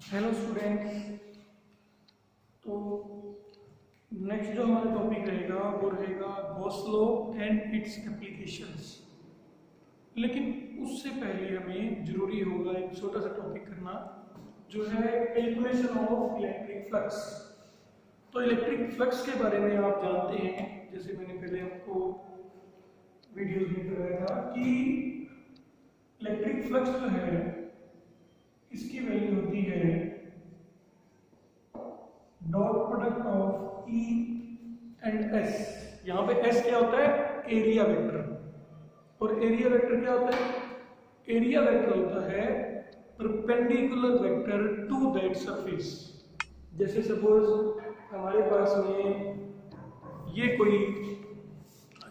Hello students. तो next जो हमारा टॉपिक रहेगा वो रहेगा Gauss law and it's applications. लेकिन उससे पहले हमें ज़रूरी होगा एक छोटा सा टॉपिक करना, जो है कैलकुलेशन ऑफ इलेक्ट्रिक फ्लक्स। तो इलेक्ट्रिक फ्लक्स के बारे में आप जानते हैं, जैसे मैंने पहले आपको वीडियो में बताया था कि इलेक्ट्रिक फ्लक्स जो है इसकी वैल्यू होती है dot product of E and S. यहाँ पे एस क्या होता है? Area vector. और एरिया वेक्टर क्या होता है? एरिया वेक्टर होता है perpendicular vector to that surface. जैसे सपोज हमारे पास में ये कोई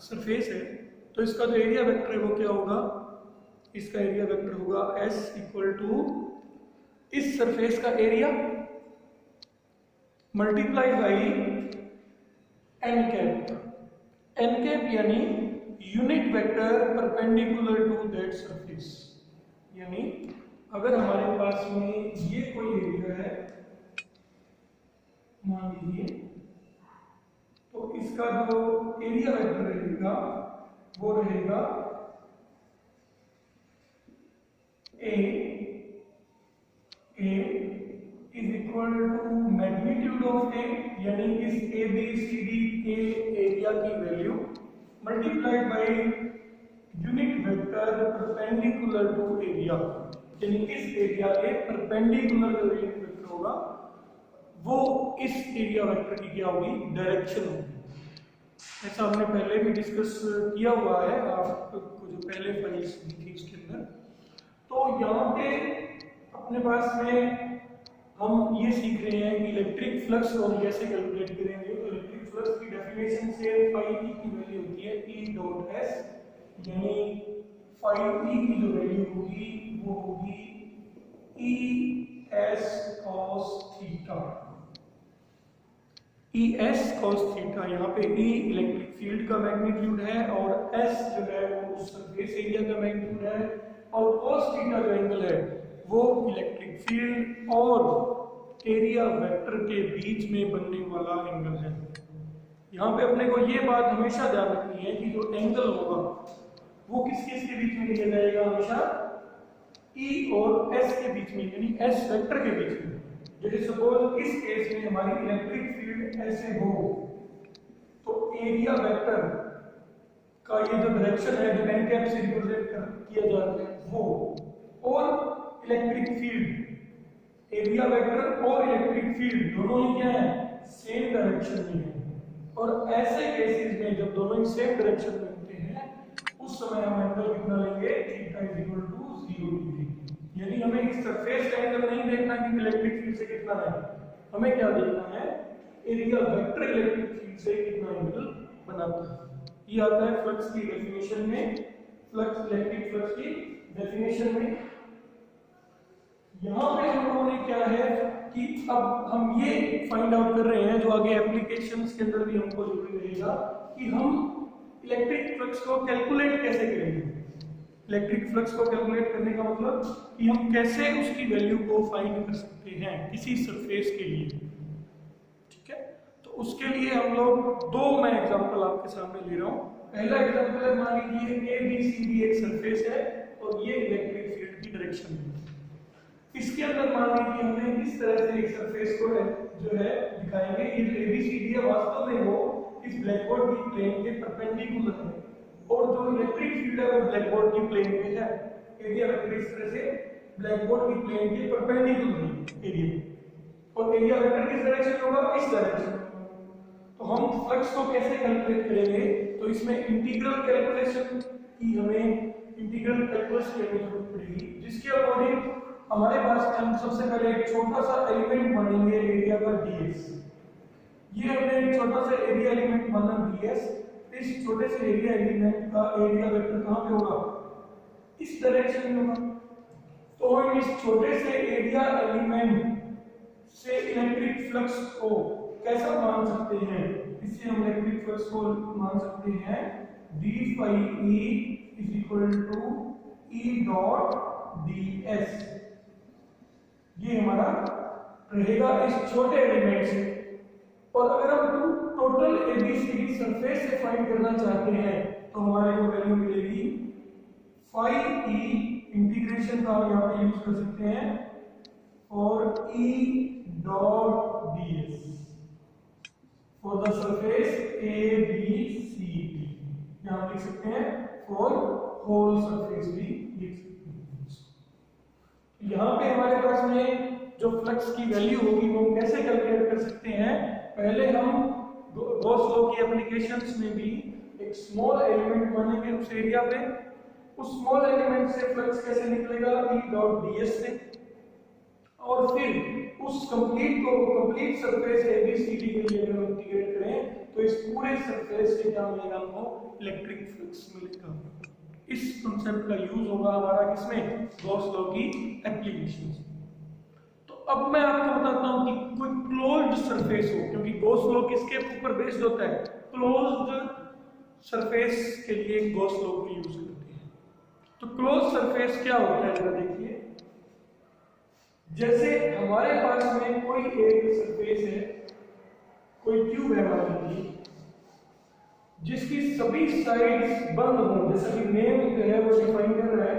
सरफेस है, तो इसका जो एरिया वेक्टर है वो क्या होगा? इसका एरिया वेक्टर होगा एस इक्वल टू इस सरफेस का area multiplied by N cap. N cap यानी unit vector perpendicular to that surface. यानी अगर हमारे पास में ये कोई एरिया है, मान लीजिए, तो इसका जो एरिया वेक्टर रहेगा वो रहेगा A is equal to magnitude of A, यानी इस ए बी सी डी के एरिया की value multiplied by unit vector perpendicular to area. यानी इस एरिया के परपेंडिकुलर जो यूनिट वेक्टर होगा वो इस एरिया वेक्टर की क्या होगी? डायरेक्शन होगी। ऐसा हमने पहले भी डिस्कस किया हुआ है, आपको जो पहले फाइल्स दी थी उसके अंदर। तो यहाँ पे अपने पास में हम ये सीख रहे हैं कि इलेक्ट्रिक फ्लक्स को हम कैसे कैलकुलेट करेंगे। तो इलेक्ट्रिक फ्लक्स की डेफिनेशन से फाई ई की वैल्यू होती है ई डॉट एस, यानी फाई ई की जो वैल्यू होगी वो होगी E S cos theta. E S cos theta, यहाँ पे ई इलेक्ट्रिक फील्ड का मैग्नीट्यूड है और एस जो है वो उस सरफेस एरिया का मैग्नीट्यूड है, और कॉस थीटा जो एंगल है वो इलेक्ट्रिक फील्ड और एरिया वेक्टर के बीच में बनने वाला एंगल है। यहाँ पे अपने को ये बात हमेशा ध्यान रखनी है कि जो एंगल होगा वो किस किस के बीच में लिया जाएगा? हमेशा ई और एस के बीच में, यानी एस वेक्टर के बीच में। जैसे सपोज इस केस में हमारी इलेक्ट्रिक फील्ड ऐसे हो, तो एरिया वेक्टर का ये जो डायरेक्शन है जो एन कैप से रिप्रेजेंट किया जा रहा है वो, और इलेक्ट्रिक फील्ड, एरिया वेक्टर और इलेक्ट्रिक फील्ड दोनों ही क्या है? सेम डायरेक्शन में है। और ऐसे केसेस में जब दोनों ही सेम डायरेक्शन में होते हैं उस समय हम एंगल कितना लेंगे? Theta is equal to 0 degree. यानी हमें इस सरफेस का एंगल नहीं देखना कि इलेक्ट्रिक फील्ड से कितना है, हमें क्या देखना है? एरिया वेक्टर इलेक्ट्रिक फील्ड से कितना एंगल बनाता है। ये आता है फ्लक्स की डेफिनेशन में, फ्लक्स इलेक्ट्रिक फ्लक्स की डेफिनेशन में। यहाँ पे हम लोगों ने क्या है कि अब हम ये फाइंड आउट कर रहे हैं, जो आगे एप्लीकेशंस के अंदर भी हमको जरूरी रहेगा, कि हम इलेक्ट्रिक फ्लक्स को कैलकुलेट कैसे करेंगे। इलेक्ट्रिक फ्लक्स को कैलकुलेट करने का मतलब कि हम कैसे उसकी वैल्यू को फाइंड कर सकते हैं किसी सरफेस के लिए। ठीक है, तो उसके लिए हम लोग दो मैं एग्जांपल आपके सामने ले रहा हूँ। पहला एग्जांपल है, मान लीजिए ए बी सी डी एक सरफेस है और ये इलेक्ट्रिक फील्ड की डायरेक्शन है। इसके अंदर मान लीजिए हमें इस तरह से एक सरफेस को जो है दिखाएंगे। ये जो एबीसीडी है वास्तव में वो इस ब्लैकबोर्ड की प्लेन के परपेंडिकुलर है, और जो इलेक्ट्रिक फील्ड है वो ब्लैकबोर्ड की प्लेन पे है। एरिया वेक्टर इस तरह से ब्लैकबोर्ड की प्लेन के परपेंडिकुलर है एरिया, और एरिया वेक्टर किस डायरेक्शन में होगा? इस डायरेक्शन। तो हम फ्लक्स को कैसे कैलकुलेट करेंगे? तो इसमें इंटीग्रल कैलकुलेशन की हमें इंटीग्रल कैलकुलस करने की जरूरत पड़ेगी, जिसके अकॉर्डिंग हमारे पास में हम सबसे पहले एक छोटा सा एलिमेंट मानेंगे एरिया का ds। ये हमने एक छोटा सा एरिया एलिमेंट माना ds। इस छोटे से एरिया एलिमेंट का एरिया वेक्टर कहाँ पे होगा? इस डायरेक्शन में होगा। तो हम इस छोटे से एरिया एलिमेंट से इलेक्ट्रिक फ्लक्स को कैसा मान सकते हैं? इससे हम इलेक्ट्रिक फ्लक्स को मान सकते हैं d phi e is equal to e dot ds। ये हमारा रहेगा इस छोटे एलिमेंट से। और अगर हम टोटल ABCD सरफेस से फाइंड करना चाहते हैं तो हमारे को वैल्यू मिलेगी फाई ई, इंटीग्रेशन का हम यहाँ पे यूज कर सकते हैं, और E dot ds for the surface ABCD, यहाँ लिख सकते हैं फॉर होल सरफेस भी लिख सकते हैं। यहाँ पे हमारे पास में जो फ्लक्स की वैल्यू होगी वो कैसे कैलकुलेट कर सकते हैं, पहले हम गॉस लॉ की एप्लीकेशंस में भी एक स्मॉल एलिमेंट मानेंगे उस एरिया पे, उस स्मॉल एलिमेंट से फ्लक्स कैसे निकलेगा E डॉट ds से, और फिर उस कंप्लीट सरफेस ABCD के लिए अगर इंटीग्रेट करें तो इस पूरे सरफेस से क्या मिलेगा हमको, इलेक्ट्रिक फ्लक्स मिलेगा। इस कांसेप्ट का यूज होगा हमारा किसमें, गॉस लॉ की एप्लीकेशंस। तो अब मैं आपको बताता हूं कि कोई क्लोज्ड सरफेस हो, क्योंकि गॉस लॉ किसके ऊपर बेस्ड होता है, क्लोज्ड सरफेस के लिए गॉस लॉ को यूज करते हैं। तो क्लोज्ड सरफेस क्या होता है, जरा देखिए। जैसे हमारे पास में कोई एक सरफेस है, कोई ट्यूब है मान लीजिए, जिसकी सभी साइड्स बंद हो, जैसा कि नेम जो है वो डिफाइन कर रहा है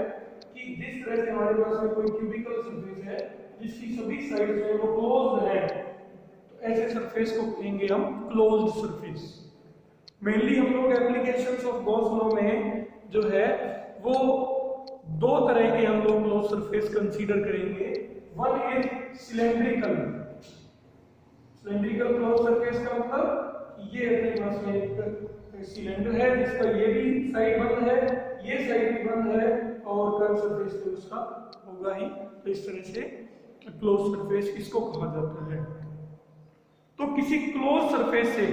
कि जिस तरह से हमारे पास में कोई क्यूबिकल सरफेस है जिसकी सभी साइड्स जो है वो क्लोज्ड है, तो ऐसे सरफेस को कहेंगे हम क्लोज्ड सरफेस। मेनली हम लोग एप्लीकेशंस ऑफ गॉस लॉ में जो है वो दो तरह के हम लोग क्लोज्ड सरफेस कंसीडर करेंगे। One is cylindrical closed surface का मतलब ये अपने पास में एक सिलेंडर है जिसका ये भी साइड बंद है, ये साइड भी बंद है, और कर्व सरफेस तो उसका होगा ही। तो इस तरह से क्लोज सरफेस इसको कहा जाता है। तो किसी क्लोज सरफेस से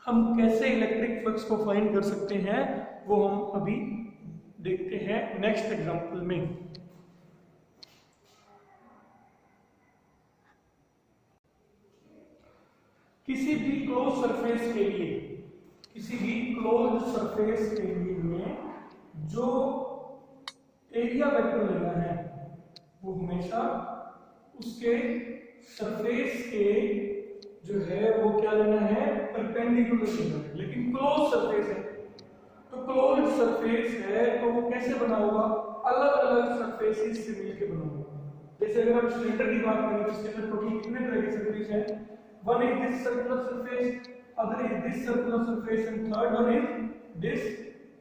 हम कैसे इलेक्ट्रिक फ्लक्स को फाइंड कर सकते हैं वो हम अभी देखते हैं नेक्स्ट एग्जांपल में। किसी भी क्लोज सरफेस के लिए हमें जो एरिया वेक्टर लेना है वो हमेशा उसके सरफेस के जो है वो क्या लेना है, परपेंडिकुलर लेना है। लेकिन क्लोज सरफेस है, तो क्लोज सरफेस है तो वो कैसे बना होगा, अलग अलग सरफेसेस से मिलकर बना होगा। जैसे अगर हम सिलेंडर की बात करें तो इसके अंदर टोटल कितने तरह के सरफेस हैं, one is this circular surface, other is this circular surface, and third one is this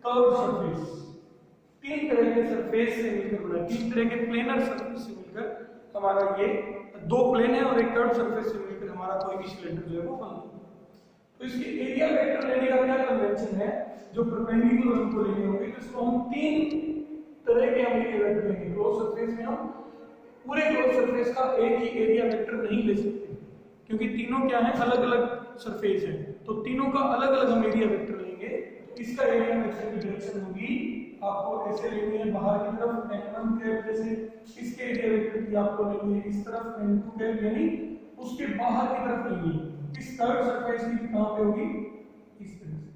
curved surface। तीन तरह के सरफेस से मिलकर बना, तीन तरह के प्लेनर सरफेस से मिलकर हमारा ये दो प्लेन है और एक कर्व सरफेस से मिलकर हमारा कोई भी सिलेंडर जो है वो बनता है। तो इसके एरिया वेक्टर लेने का क्या कन्वेंशन है, जो परपेंडिकुलर हमको लेने होंगे तो इसको हम तीन तरह के हम एरिया वेक्टर लेंगे। क्लोज सरफेस में हम पूरे क्लोज सरफेस का एक ही एरिया वेक्टर नहीं ले सकते क्योंकि तीनों क्या है, अलग अलग सरफेस है, तो तीनों का अलग अलग हम एरिया वेक्टर लेंगे। तो इसका एरिया वेक्टर की डायरेक्शन होगी आपको ऐसे लेनी है बाहर की तरफ n1 कैप, जैसे इसके एरिया वेक्टर की आपको लेनी है इस तरफ n2 कैप, यानी उसके बाहर की तरफ लेनी है। इस कर्व सरफेस की कहां पे होगी, इस तरह से।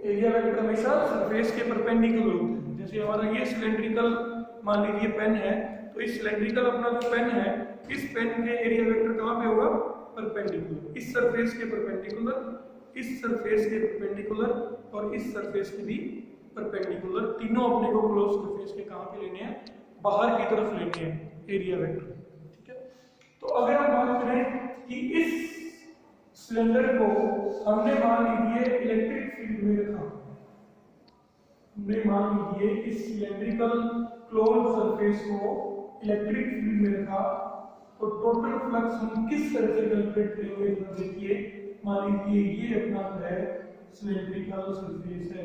एरिया वेक्टर हमेशा सरफेस के परपेंडिकुलर होते हैं। जैसे हमारा ये सिलेंड्रिकल मान लीजिए पेन है, तो इस सिलेंड्रिकल अपना जो पेन है, इस पेन के एरिया वेक्टर कहां पे होगा, परपेंडिकुलर, इस सरफेस के परपेंडिकुलर, इस सरफेस के परपेंडिकुलर और इस सरफेस के भी परपेंडिकुलर। तीनों अपने को क्लोज सरफेस के कहां पे लेने हैं, बाहर की तरफ लेने हैं एरिया वेक्टर। ठीक है, तो अगर हम बात करें कि इस सिलेंडर को हमने मान लीजिए इलेक्ट्रिक फील्ड में रखा, हमने मान लीजिए इस सिलेंड्रिकल क्लोज सरफेस को इलेक्ट्रिक फील्ड में रखा, तो टोटल फ्लक्स हम किस तरह से कैलकुलेट करेंगे, तो देखिए मान लीजिए ये अपना है सिलेंड्रिकल सरफेस है,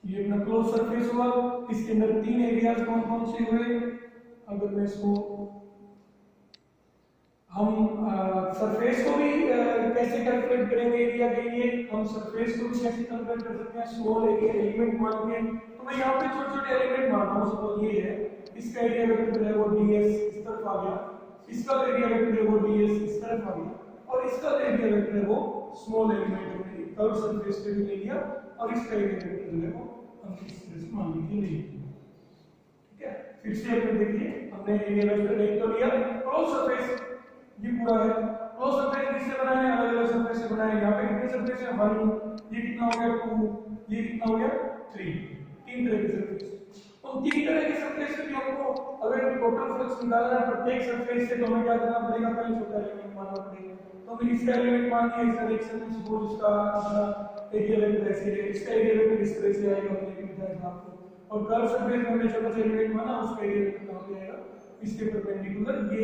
ये अपना क्लोज सरफेस हुआ, इसके अंदर तीन एरियाज कौन कौन से हुए। अगर मैं इसको हम सरफेस को भी कैसे कैलकुलेट करेंगे एरिया के लिए, हम सरफेस को भी कैसे कैलकुलेट कर सकते हैं, स्मॉल एरिया एलिमेंट मान के। तो मैं यहाँ पे छोटे छोटे एलिमेंट मान रहा हूँ, सपोज ये है, इसका एरिया वेक्टर है वो ds इस तरफ आ गया, इसका एरिया वेक्टर है वो ds इस तरफ आ गया, और और इसका जो एरिया वेक्टर है वो स्मॉल एलिमेंट हमने कर्व सरफेस पे भी ले लिया और इसका एरिया वेक्टर जो है वो हम इस तरह से मान लीजिए ले लिया। ठीक है, फिर से अपने देखिए हमने एरिया वेक्टर एक तो लिया क्लोज सरफेस, ये पूरा है क्लोज सरफेस किससे बना है, अलग अलग सरफेस से बना है। यहाँ पे कितने सरफेस है 1, ये कितना हो गया 2, ये कितना हो गया 3, तीन तरह के सरफेस। तो तीन तरह के सरफेस से भी हमको अगर टोटल फ्लक्स निकालना है प्रत्येक सरफेस से तो हमें क्या करना पड़ेगा, पहले छोटा एलिमेंट मानना पड़ेगा। तो हमने इसका एलिमेंट मान लिया इस डायरेक्शन में, सपोज इसका एरिया वेक्टर ऐसे है, इसका एरिया वेक्टर इस तरह से आएगा, हमने भी बताया था आपको। और कर्व सरफेस में हमने छोटा सा एलिमेंट माना, उसका एरिया वेक्टर कहां पे आएगा, इसके परपेंडिकुलर, ये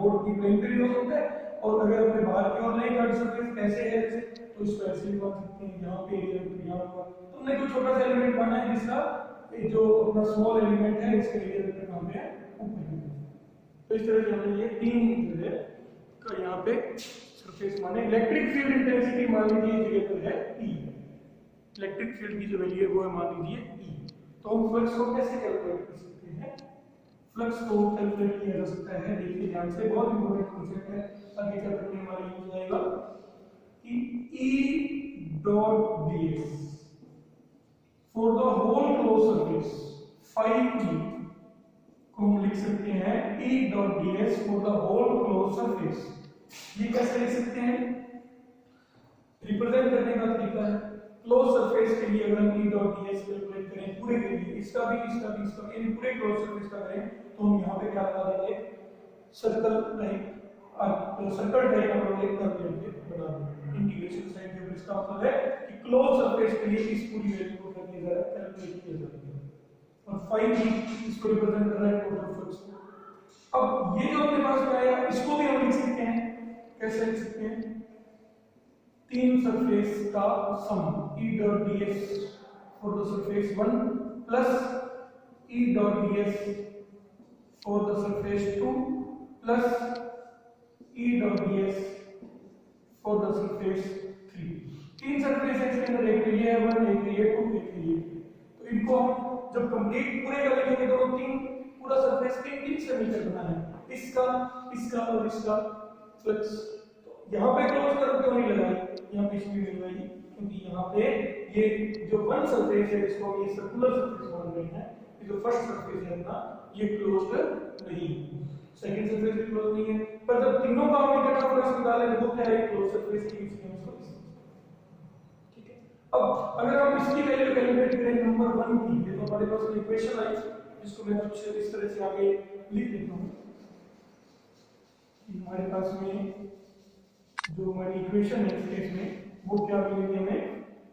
बोर्ड की प्लेन पे भी हो सकता है। और अगर अपने बाहर की ओर नहीं कर्व सरफेस ऐसे है जैसे, तो इसको ऐसे भी मान सकते हैं, यहाँ पे एरिया वेक्टर यहाँ होगा। तो हमने कोई छोटा सा एलिमेंट माना है जिसका जो अपना स्मॉल एलिमेंट है इसका एरिया वेक्टर कहां पे है, ऊपर है। तो इस तरह से हमने ये तीन जो है का यहाँ पे सरफेस माने। इलेक्ट्रिक फील्ड इंटेंसिटी मान लीजिए जगह पर है E, इलेक्ट्रिक फील्ड की जो वैल्यू है वो है मान लीजिए E। तो हम फ्लक्स को कैसे कैलकुलेट कर सकते हैं, फ्लक्स को कैलकुलेट किया जा सकता है, देखिए ध्यान से, बहुत इंपॉर्टेंट कांसेप्ट है, आगे चल करके हमारे यूज आएगा कि E dot ds for the whole close surface 5E को हम लिख सकते हैं E dot ds for the whole close surface. ये कैसे लिख सकते हैं, रिप्रेजेंट करने का तरीका है, क्लोज सरफेस के लिए अगर हम E डॉट ds कैलकुलेट करें पूरे के लिए, इसका भी यानी पूरे क्लोज सरफेस का करें, तो हम यहाँ पे क्या लगा देंगे, सर्कल टाइप, तो सर्कल टाइप हम लोग एक कर्व लेंगे, बना देंगे इंटीग्रेशन साइन के। इसका मतलब है कि क्लोज सरफेस के लिए इस पूरी वैल्यू को क्या किया जा रहा है, कैलकुलेट किया जा रहा है। और 5E इसको रिप्रेजेंट कर रहा है टोटल फ्लक्स को। अब ये जो अपने पास में आया इसको भी हम लिख सकते हैं, कैसे लिख सकते हैं, तीन सरफेस का सम E dot ds for the surface 1 plus E dot ds for the surface 2 plus E dot ds for the surface 3। तीन सरफेस है इसके अंदर, एक ये है 1, एक ये 2, एक ये। तो इनको हम जब कंप्लीट पूरे कर लेंगे तो तीन पूरा सरफेस तीन से मिलकर बना है, इसका इसका और इसका फ्लक्स। तो यहाँ पे क्लोज कर्व क्यों नहीं लगाई, यहाँ पे इसलिए नहीं लगाई क्योंकि यहाँ पे ये जो वन सरफेस है इसको ये सर्कुलर सरफेस मान रहे हैं, ये जो फर्स्ट सरफेस है अपना ये क्लोज्ड नहीं, सेकंड सरफेस भी क्लोज नहीं है। पर जब तीनों का हम इकट्ठा फ्लक्स निकालें तो वो क्या है, क्लोज सरफेस की इसलिए हम इसको। ठीक है, अब अगर हम इसकी वैल्यू कैलकुलेट करें नंबर 1 की, तो हमारे पास इक्वेशन आई जिसको मैं कुछ इस तरह से आगे लिख देता हूं कि हमारे पास में जो हमारी इक्वेशन है इस केस में वो क्या मिलेगी हमें,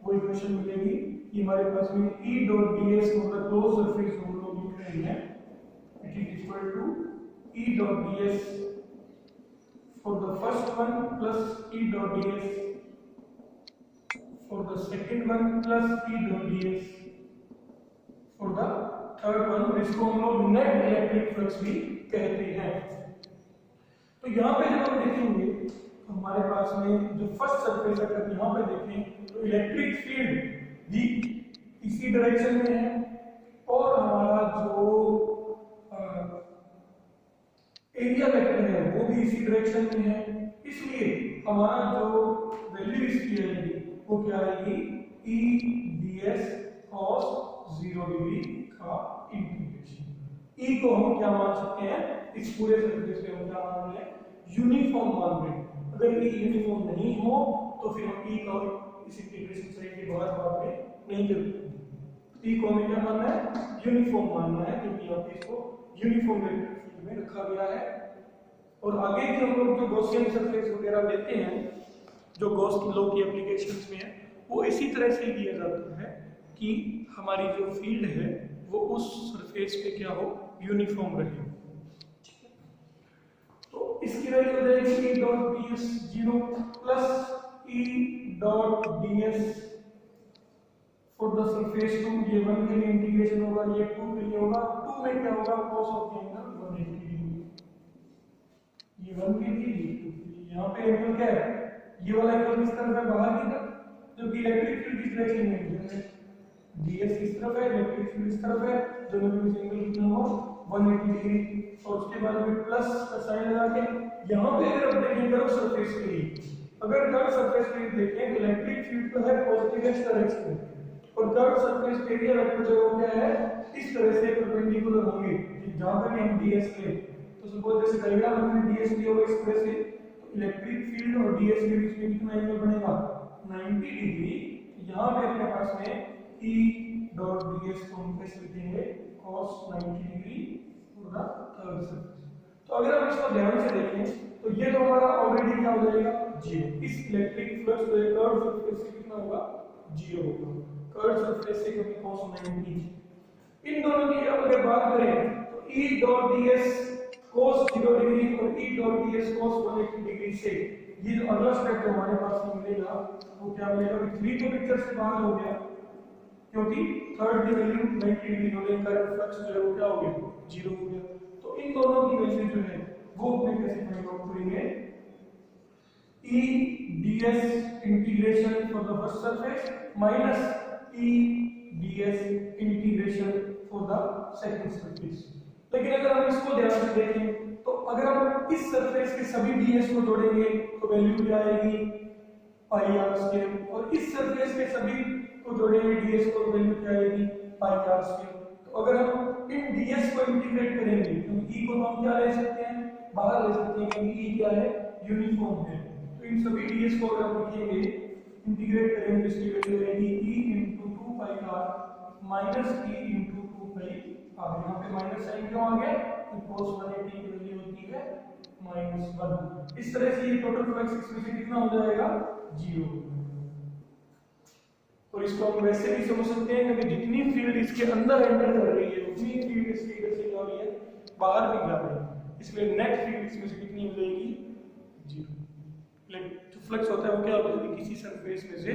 वो इक्वेशन मिलेगी कि हमारे पास में E डॉट ds मतलब क्लोज सरफेस हम लोग लिख रहे हैं, it is equal to E dot ds for the first one plus E dot ds for the second one plus E dot ds for the third one, जिसको हम लोग net electric flux भी कहते हैं। तो यहाँ पे जब हम देखेंगे तो हमारे पास में जो फर्स्ट सरफेस है, अगर यहाँ पे देखें तो इलेक्ट्रिक फील्ड भी इसी डायरेक्शन में है और हमारा जो एरिया वेक्टर है वो भी इसी डायरेक्शन में है, इसलिए हमारा जो वैल्यू इसकी आएगी वो क्या आएगी, E ds cos 0 डिग्री का इंटीग्रेशन। E को हम क्या मान सकते हैं, इस पूरे सरफेस पे हम क्या मान रहे हैं, यूनिफॉर्म मान रहे हैं। अगर E यूनिफॉर्म नहीं हो तो फिर हम E का इस इंटीग्रेशन साइन के बाहर बात में नहीं करते। E को हमें क्या मानना है, यूनिफॉर्म मानना है, क्योंकि यहाँ पे इसको यूनिफॉर्म इलेक्ट्रिक फील्ड में रखा गया है। और आगे भी हम लोग जो गॉसियन सरफेस वगैरह लेते हैं, जो गॉस लॉ की एप्लीकेशंस में है, वो इसी तरह से लिया जाता है कि हमारी जो फील्ड है वो उस सरफेस पे क्या हो, यूनिफॉर्म रहे। तो इसकी वैल्यू हो जाएगी E dot ds 0 plus E dot ds for the surface 2, ये 1 के लिए इंटीग्रेशन होगा, ये 2 के लिए होगा। 2 में क्या होगा, cos ऑफ एंगल 180 डिग्री, ये 1 के लिए, ये 2 के लिए। यहाँ पे एंगल क्या है, ये वाला एंगल किस तरफ है, बाहर की तरफ, जबकि इलेक्ट्रिक फील्ड किस डायरेक्शन में है, ds इस तरफ है, इलेक्ट्रिक फील्ड इस तरफ है, दोनों के बीच एंगल कितना हुआ 180 डिग्री। और उसके बाद में प्लस का साइन लगा के यहाँ पे अगर आप देखें कर्व सरफेस के लिए अगर कर्व सरफेस पे देखें तो इलेक्ट्रिक फील्ड तो है पॉजिटिव एक्स डायरेक्शन में, और कर्व सरफेस एरिया वेक्टर जो है वो क्या है, इस तरह से परपेंडिकुलर होंगे। जहां पर हम ds ले तो सपोज जैसे डायग्राम हमने ds लिया होगा इस तरह से, तो इलेक्ट्रिक फील्ड और ds के बीच में कितना एंगल बनेगा, 90 डिग्री। यहां पे अपने पास में E डॉट ds को हम कैसे लिखेंगे, cos 90 degree for the curve surface. तो अगर हम इसको ध्यान से देखें तो ये तो हमारा ऑलरेडी क्या हो जाएगा, 0। इस इलेक्ट्रिक फ्लक्स पे कर्व सरफेस से कितना होगा, 0 होगा। कर्व सरफेस से क्योंकि cos 90, इन दोनों की अगर बात करें तो E dot ds cos 0 degree और E dot ds cos 180 degree से ये जो अगला स्टेप जो हमारे पास में मिलेगा वो क्या मिलेगा, 3 तो पिक्चर से बाहर हो गया क्योंकि थर्ड की वैल्यू 90 डिग्री होने का फ्लक्स जो है वो क्या हो गया, 0 हो गया। तो इन दोनों की वैल्यू जो है वो अपने कैसे फाइंड आउट करेंगे, E ds integration for the first surface minus E ds integration for the second surface. लेकिन अगर हम इसको ध्यान से देखें तो अगर हम इस सरफेस के सभी ds को जोड़ेंगे तो वैल्यू क्या आएगी, पाई आर स्क्वायर, और इस सरफेस के सभी को जोड़ेंगे ds को, वैल्यू क्या आएगी, पाई आर स्क्वायर। तो अगर हम इन ds को इंटीग्रेट करेंगे तो E को तो हम क्या ले सकते हैं, बाहर ले सकते हैं क्योंकि E क्या है, यूनिफॉर्म है। तो इन सभी ds को अगर हम लिखेंगे, इंटीग्रेट करेंगे, इसकी वैल्यू आएगी E into 2 pi r minus E into 2 pi r। यहाँ पे माइनस साइन क्यों आ गया, तो cos 180 की वैल्यू होती है -1। इस तरह से ये टोटल फ्लक्स इसमें से कितना हो जाएगा, 0। और इसको हम वैसे भी समझ सकते हैं कि जितनी फील्ड इसके अंदर एंटर कर रही है उतनी फील्ड इसके इधर से जा रही है, बाहर भी जा रही है, इसलिए नेट फील्ड इसमें से कितनी मिलेगी, 0। जो फ्लक्स होता है वो क्या होता है, किसी सरफेस में से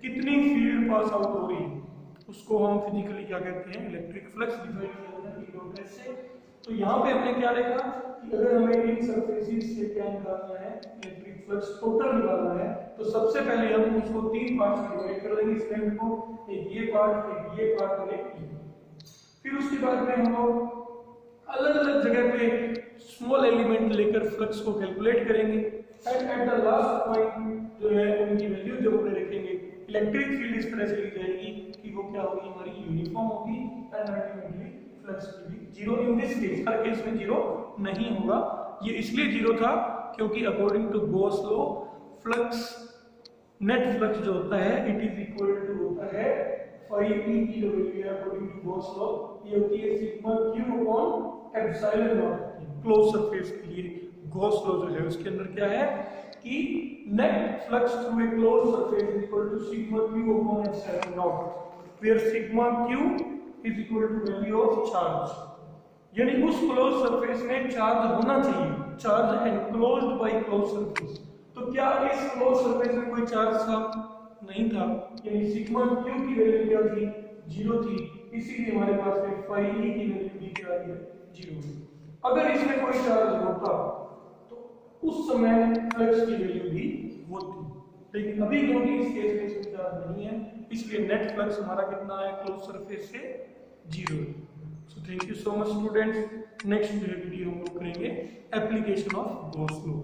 कितनी फील्ड पास आउट हो रही है उसको हम फिजिकली क्या कहते हैं, इलेक्ट्रिक फ्लक्स डिफाइन किया जाता है किलोमीटर से। तो यहाँ पे हमने क्या देखा कि अगर हमें इन सरफेसेस से क्या निकालना है, इलेक्ट्रिक फ्लक्स टोटल निकालना है, तो सबसे पहले हम उसको 3 पार्ट्स में डिवाइड कर देंगे इस लाइन को, एक ये पार्ट, एक ये पार्ट और एक ये। फिर उसके बाद में हम लोग अलग अलग जगह पे स्मॉल एलिमेंट लेकर फ्लक्स को कैलकुलेट करेंगे and at the last point जो है उनकी वैल्यू जब अपने रखेंगे, इलेक्ट्रिक फील्ड इस तरह से ली जाएगी कि वो क्या होगी, हमारी यूनिफॉर्म होगी एंड अल्टीमेटली फ्लक्स भी 0 इन दिस केस, हर केस में 0 नहीं होगा। ये इसलिए 0 था क्योंकि according to Gauss law flux, net flux जो होता है इट इज इक्वल टू होता है phi e की जो वैल्यू है अकॉर्डिंग टू गॉस लॉ ये होती है sigma q upon epsilon not. Close surface के लिए गॉस लॉ जो है उसके अंदर क्या है कि net flux through a close surface is equal to sigma q upon epsilon not, where sigma q is equal to value of charge, यानी उस क्लोज सरफेस में चार्ज होना चाहिए, charge enclosed by close surface. तो क्या इस close surface में कोई चार्ज था, नहीं था, यानी सिग्मा q की वैल्यू क्या थी, 0 थी, इसीलिए हमारे पास में phi e की वैल्यू भी क्या आई है, 0। अगर इसमें कोई चार्ज होता तो उस समय फ्लक्स की वैल्यू भी होती, लेकिन अभी क्योंकि इस केस में इसमें चार्ज नहीं है इसलिए नेट फ्लक्स हमारा कितना है, क्लोज सरफेस से 0 है। So thank you so much students. Next video हम लोग करेंगे एप्लीकेशन ऑफ गॉस लॉ।